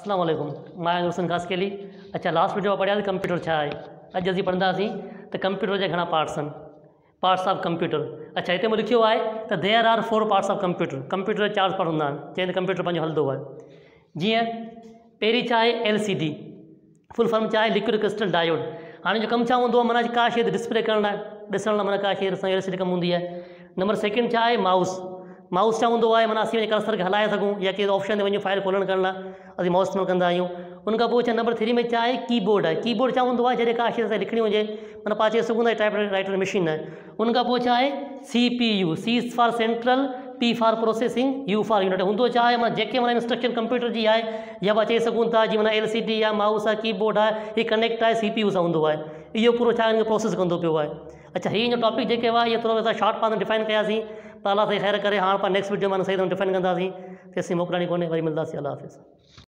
अस्सलाम वालेकुम, मां हुसैन खासकेली। अच्छा, लास्ट वीडियो पढ़िया कंप्यूटर छा आहे। अॼु असीं पढ़ंदासीं त कंप्यूटर जा घणा पार्ट्स आहिनि, पार्ट्स ऑफ कंप्यूटर। अच्छा, हिते मूं लिखियो आहे त there are 4 parts of computer. Computer जा 4 पार्ट हूंदा आहिनि जंहिं ते कंप्यूटर पंहिंजो हलंदो आहे। जीअं पहिरीं छा आहे LCD, फुल फॉर्म छा आहे लिक्विड क्रिस्टल डायोड। हाणे जो कमु छा हूंदो आहे, माना का शइ डिस्प्ले करण लाइ ॾिसण लाइ, माना का शइ ॾिसण LCD कमु हूंदी आहे। नंबर सेकेंड छा आहे माउस। माउस छा हूंदो आहे, माना असीं वञी कर्सर खे हलाए सघूं या कंहिं ऑप्शन ते वञूं फाइल खोलण करण लाइ असीं माउस इस्तेमालु कंदा आहियूं। उन खां पोइ छा नंबर 3 में छा आहे कीबोर्ड आहे। कीबोर्ड छा हूंदो आहे, जॾहिं का शइ असां लिखणी हुजे, माना पाण चई सघूं था टाइप राइटर मशीन आहे। उन खां पोइ छा आहे CPU, C for central, P for processing, U for unit. हूंदो छा आहे, माना जेके माना इंस्ट्रक्शन कंप्यूटर जी आहे या पाण चई सघूं था जीअं माना LCD आहे, माउस आहे, कीबोर्ड आहे, हीअ कनेक्ट आहे CPU सां हूंदो आहे। इहो पूरो छा हिन खे प्रोसेस कंदो पियो आहे। अच्छा, हीअ टॉपिक जेके हुआ इहे थोरो असां शॉर्ट पाण डिफाइन कयासीं, त अलाह सां ख़ैर करे हाणे पाण नेक्स्ट वीडियो माना सही तरह डिफाइन कंदासीं। तेसीं मोकिलणी कोन्हे, वरी मिलंदासीं। अल्लाह हाफ़िज़।